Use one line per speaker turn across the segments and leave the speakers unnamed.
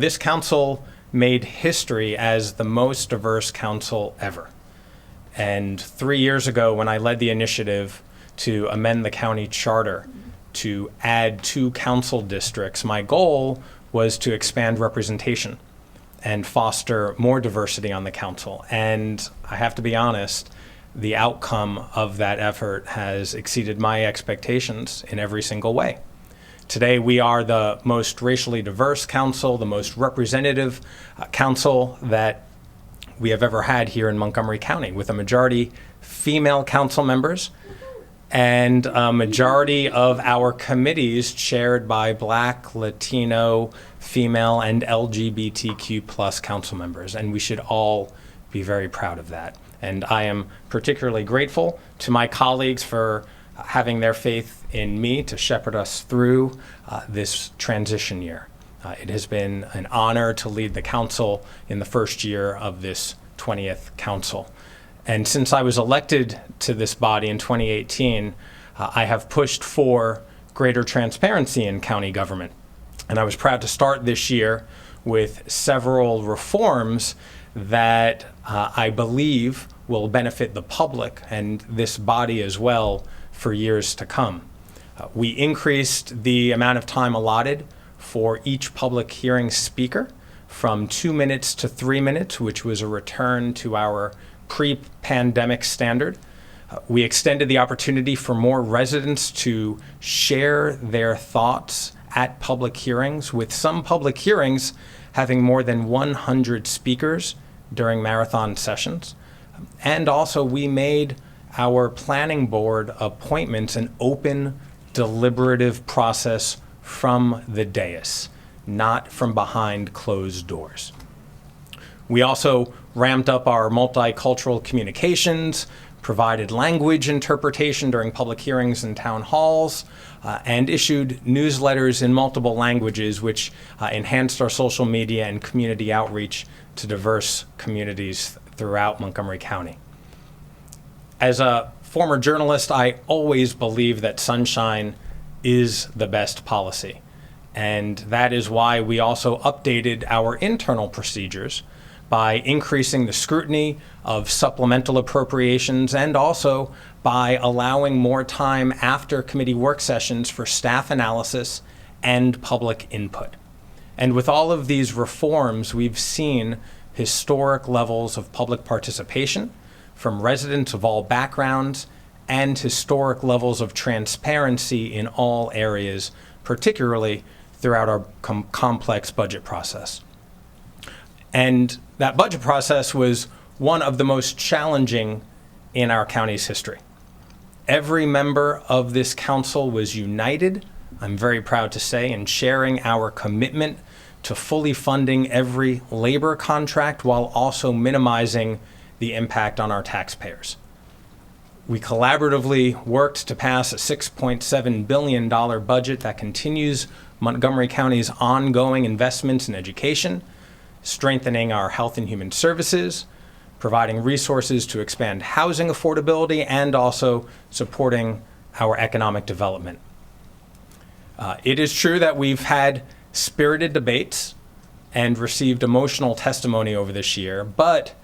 This council made history as the most diverse council ever. And 3 years ago, when I led the initiative to amend the county charter to add 2 council districts, my goal was to expand representation and foster more diversity on the council. And I have to be honest, the outcome of that effort has exceeded my expectations in every single way. Today, we are the most racially diverse council, the most representative council that we have ever had here in Montgomery County, with a majority female council members and a majority of our committees chaired by Black, Latino, female, and LGBTQ plus council members. And we should all be very proud of that. And I am particularly grateful to my colleagues for having their faith in me to shepherd us through this transition year. It has been an honor to lead the council in the first year of this 20th council. And since I was elected to this body in 2018, I have pushed for greater transparency in county government. And I was proud to start this year with several reforms that I believe will benefit the public and this body as well for years to come. We increased the amount of time allotted for each public hearing speaker from 2 minutes to 3 minutes, which was a return to our pre-pandemic standard. We extended the opportunity for more residents to share their thoughts at public hearings, with some public hearings having more than 100 speakers during marathon sessions. And also, we made our planning board appointments an open, deliberative process from the dais, not from behind closed doors. We also ramped up our multicultural communications, provided language interpretation during public hearings and town halls, and issued newsletters in multiple languages, which enhanced our social media and community outreach to diverse communities throughout Montgomery County. As a former journalist, I always believe that sunshine is the best policy. And that is why we also updated our internal procedures by increasing the scrutiny of supplemental appropriations, and also by allowing more time after committee work sessions for staff analysis and public input. And with all of these reforms, we've seen historic levels of public participation from residents of all backgrounds, and historic levels of transparency in all areas, particularly throughout our complex budget process. And that budget process was one of the most challenging in our county's history. Every member of this council was united, I'm very proud to say, in sharing our commitment to fully funding every labor contract while also minimizing the impact on our taxpayers. We collaboratively worked to pass a $6.7 billion budget that continues Montgomery County's ongoing investments in education, strengthening our health and human services, providing resources to expand housing affordability, and also supporting our economic development. It is true that we've had spirited debates and received emotional testimony over this year, but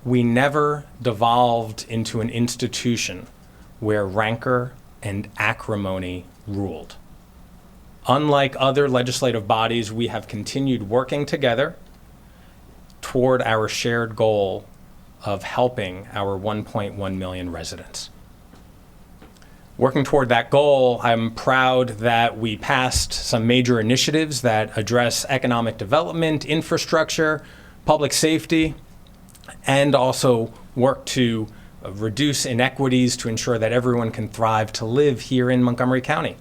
we never devolved into an institution where rancor and acrimony ruled. Unlike other legislative bodies, we have continued working together toward our shared goal of helping our 1.1 million residents. Working toward that goal, I'm proud that we passed some major initiatives that address economic development, infrastructure, public safety, and also work to reduce inequities to ensure that everyone can thrive to live here in Montgomery County.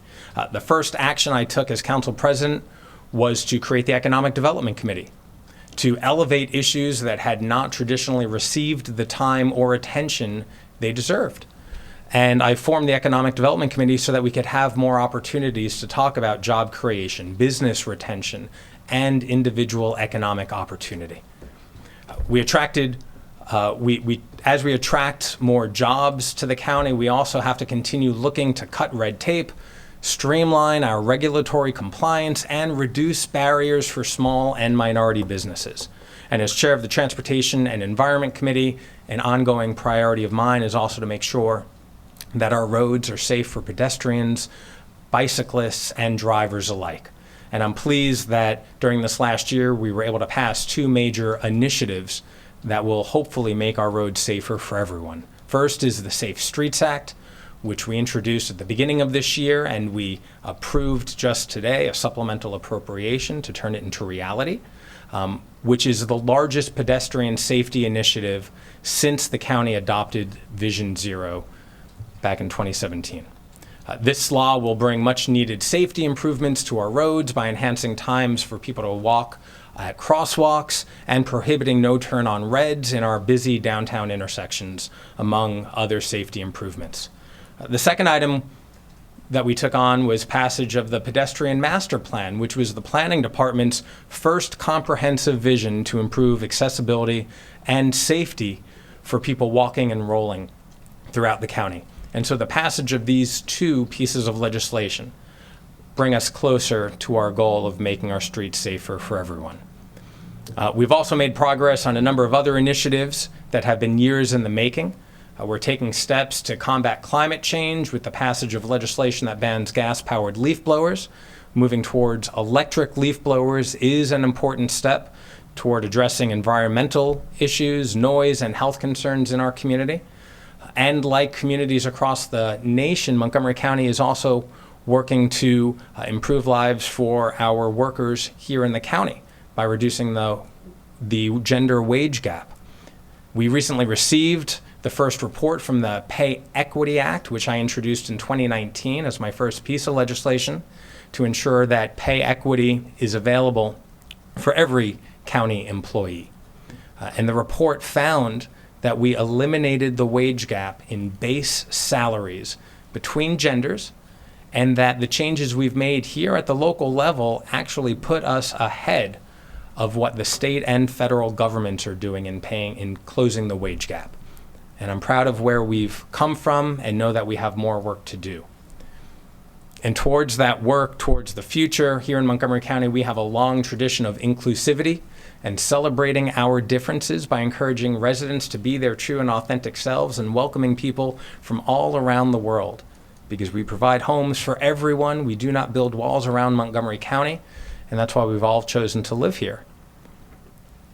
The first action I took as council president was to create the Economic Development Committee, to elevate issues that had not traditionally received the time or attention they deserved. And I formed the Economic Development Committee so that we could have more opportunities to talk about job creation, business retention, and individual economic opportunity. As we attract more jobs to the county, we also have to continue looking to cut red tape, streamline our regulatory compliance, and reduce barriers for small and minority businesses. And as chair of the Transportation and Environment Committee, an ongoing priority of mine is also to make sure that our roads are safe for pedestrians, bicyclists, and drivers alike. And I'm pleased that during this last year, we were able to pass two major initiatives that will hopefully make our roads safer for everyone. First is the Safe Streets Act, which we introduced at the beginning of this year, and we approved just today a supplemental appropriation to turn it into reality, which is the largest pedestrian safety initiative since the county adopted Vision Zero back in 2017. This law will bring much needed safety improvements to our roads by enhancing times for people to walk at crosswalks and prohibiting no turn on reds in our busy downtown intersections, among other safety improvements. The second item that we took on was passage of the Pedestrian Master Plan, which was the planning department's first comprehensive vision to improve accessibility and safety for people walking and rolling throughout the county. And so the passage of these two pieces of legislation bring us closer to our goal of making our streets safer for everyone. We've also made progress on a number of other initiatives that have been years in the making. We're taking steps to combat climate change with the passage of legislation that bans gas-powered leaf blowers. Moving towards electric leaf blowers is an important step toward addressing environmental issues, noise, and health concerns in our community. And like communities across the nation, Montgomery County is also working to improve lives for our workers here in the county by reducing the gender wage gap. We recently received the first report from the Pay Equity Act, which I introduced in 2019 as my first piece of legislation to ensure that pay equity is available for every county employee. And the report found that we eliminated the wage gap in base salaries between genders, and that the changes we've made here at the local level actually put us ahead of what the state and federal governments are doing in closing the wage gap. And I'm proud of where we've come from and know that we have more work to do. And towards that work, towards the future, here in Montgomery County, we have a long tradition of inclusivity and celebrating our differences by encouraging residents to be their true and authentic selves and welcoming people from all around the world. Because we provide homes for everyone, we do not build walls around Montgomery County, and that's why we've all chosen to live here.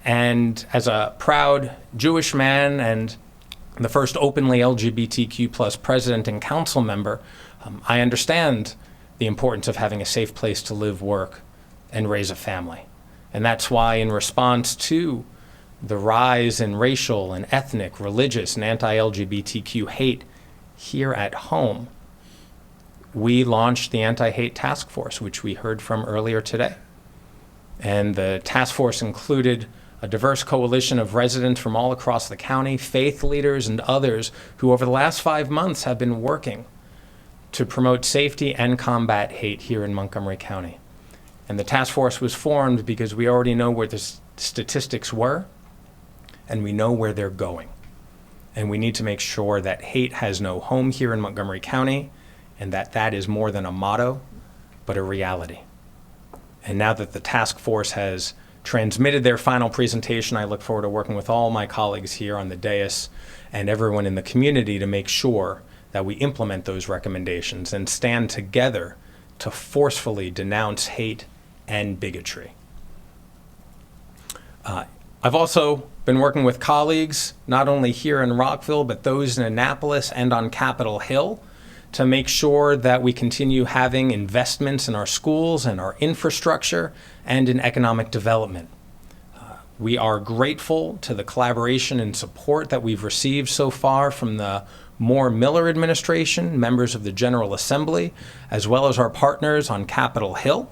And as a proud Jewish man and the first openly LGBTQ plus president and council member, I understand the importance of having a safe place to live, work, and raise a family. And that's why, in response to the rise in racial and ethnic, religious, and anti-LGBTQ hate here at home, we launched the Anti-Hate Task Force, which we heard from earlier today. And the task force included a diverse coalition of residents from all across the county, faith leaders, and others who over the last 5 months have been working to promote safety and combat hate here in Montgomery County. And the task force was formed because we already know where the statistics were, and we know where they're going. And we need to make sure that hate has no home here in Montgomery County, and that is more than a motto, but a reality. And now that the task force has transmitted their final presentation, I look forward to working with all my colleagues here on the dais and everyone in the community to make sure that we implement those recommendations and stand together to forcefully denounce hate and bigotry. I've also been working with colleagues, not only here in Rockville, but those in Annapolis and on Capitol Hill, to make sure that we continue having investments in our schools and our infrastructure and in economic development. We are grateful to the collaboration and support that we've received so far from the Moore-Miller administration, members of the General Assembly, as well as our partners on Capitol Hill,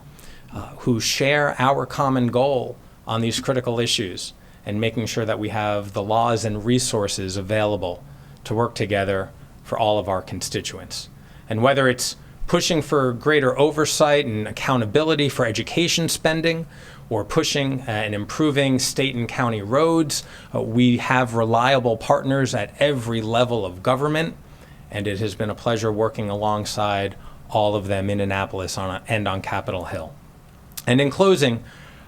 who share our common goal on these critical issues and making sure that we have the laws and resources available to work together for all of our constituents. And whether it's pushing for greater oversight and accountability for education spending, or pushing and improving state and county roads, we have reliable partners at every level of government, and it has been a pleasure working alongside all of them in Annapolis and on Capitol Hill. And in closing,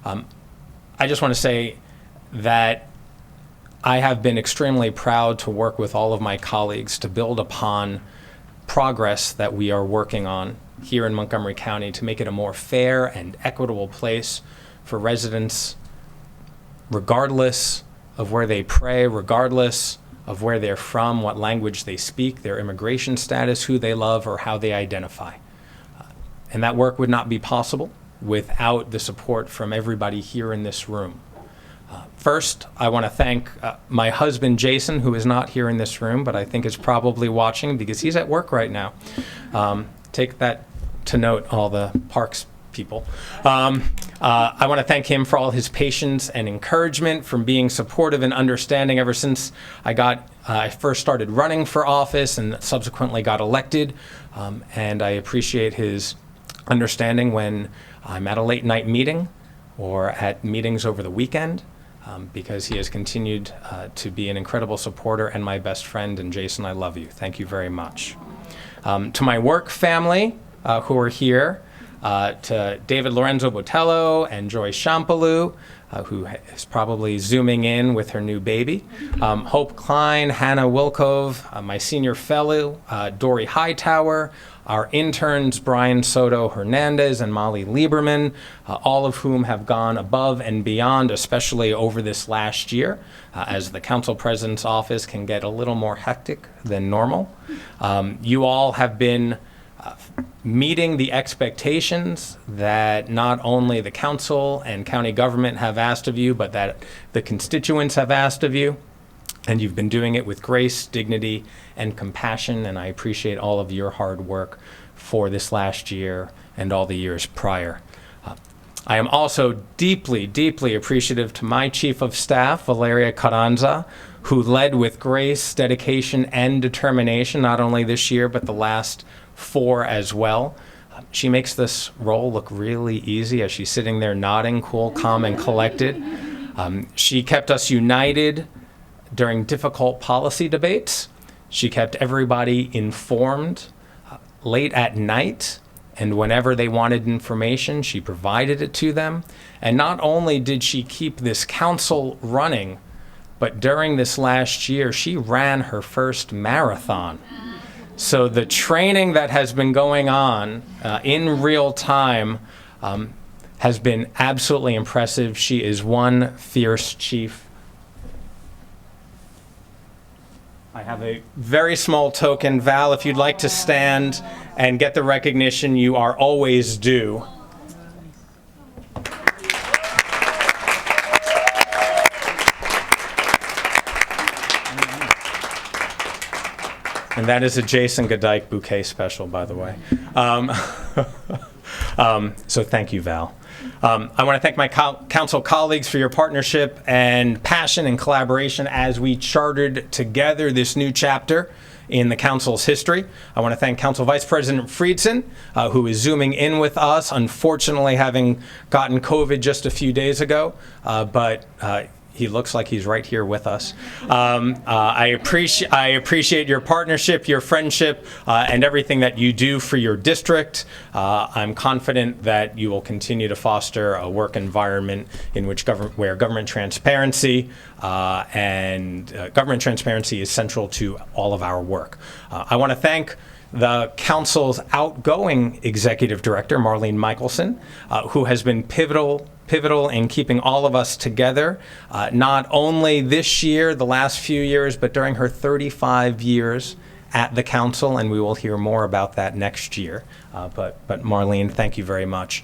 I just want to say that I have been extremely proud to work with all of my colleagues to build upon progress that we are working on here in Montgomery County to make it a more fair and equitable place for residents, regardless of where they pray, regardless of where they're from, what language they speak, their immigration status, who they love, or how they identify. And that work would not be possible without the support from everybody here in this room. First, I want to thank my husband, Jason, who is not here in this room, but I think is probably watching because he's at work right now. Take that to note, all the parks people. I want to thank him for all his patience and encouragement, from being supportive and understanding ever since I first started running for office and subsequently got elected. And I appreciate his understanding when I'm at a late night meeting or at meetings over the weekend, because he has continued to be an incredible supporter and my best friend. And Jason, I love you. Thank you very much. To my work family who are here, to David Lorenzo Botello and Joy Champalou, who is probably zooming in with her new baby, Hope Klein, Hannah Wilkov, my senior fellow, Dory Hightower, our interns, Brian Soto Hernandez and Molly Lieberman, all of whom have gone above and beyond, especially over this last year, as the council president's office can get a little more hectic than normal. You all have been meeting the expectations that not only the council and county government have asked of you, but that the constituents have asked of you. And you've been doing it with grace, dignity, and compassion, and I appreciate all of your hard work for this last year and all the years prior. I am also deeply, deeply appreciative to my chief of staff, Valeria Carranza, who led with grace, dedication, and determination, not only this year, but the last 4 as well. She makes this role look really easy as she's sitting there nodding, cool, calm, and collected. She kept us united during difficult policy debates. She kept everybody informed late at night, and whenever they wanted information, she provided it to them. And not only did she keep this council running, but during this last year, she ran her first marathon. So the training that has been going on in real time has been absolutely impressive. She is one fierce chief. I have a very small token. Val, if you'd like to stand and get the recognition you are always due. And that is a Jason Godike bouquet special, by the way. So thank you, Val. I want to thank my council colleagues for your partnership and passion and collaboration as we chartered together this new chapter in the council's history. I want to thank Council Vice President Friedson, who is zooming in with us, unfortunately having gotten COVID just a few days ago, but he looks like he's right here with us. I appreciate your partnership, your friendship, and everything that you do for your district. I'm confident that you will continue to foster a work environment in which government transparency is central to all of our work. I want to thank the council's outgoing executive director, Marlene Michelson, who has been pivotal in keeping all of us together, not only this year, the last few years, but during her 35 years at the council, and we will hear more about that next year. But Marlene, thank you very much.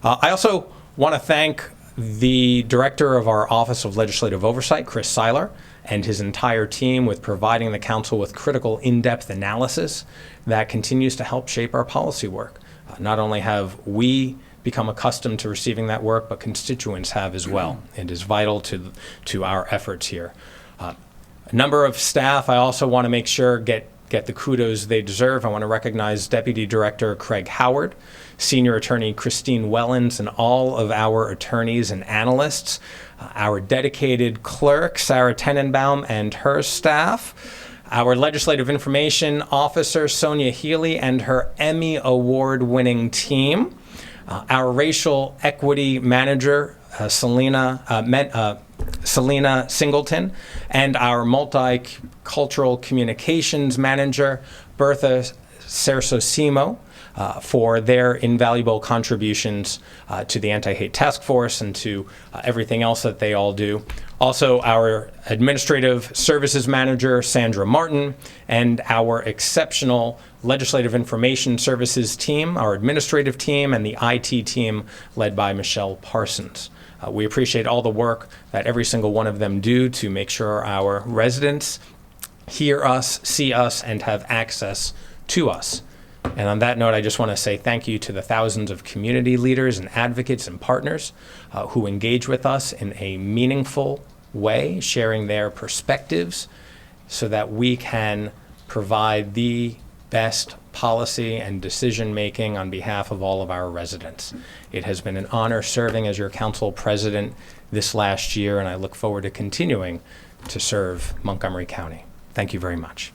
I also want to thank the director of our Office of Legislative Oversight, Chris Seiler, and his entire team with providing the council with critical in-depth analysis that continues to help shape our policy work. Not only have we become accustomed to receiving that work, but constituents have as well. It is vital to our efforts here. A number of staff I also want to make sure get the kudos they deserve. I want to recognize Deputy Director Craig Howard, Senior Attorney Christine Wellens, and all of our attorneys and analysts, our dedicated clerk, Sarah Tenenbaum, and her staff, our Legislative Information Officer, Sonia Healy, and her Emmy Award-winning team, our Racial Equity Manager, Selena Singleton, and our Multicultural Communications Manager, Bertha Sersosimo, for their invaluable contributions to the Anti-Hate Task Force and to everything else that they all do. Also, our Administrative Services Manager, Sandra Martin, and our exceptional Legislative Information Services team, our administrative team, and the IT team led by Michelle Parsons. We appreciate all the work that every single one of them do to make sure our residents hear us, see us, and have access to us. And on that note, I just want to say thank you to the thousands of community leaders and advocates and partners who engage with us in a meaningful way, sharing their perspectives so that we can provide the best policy and decision-making on behalf of all of our residents. It has been an honor serving as your council president this last year, and I look forward to continuing to serve Montgomery County. Thank you very much.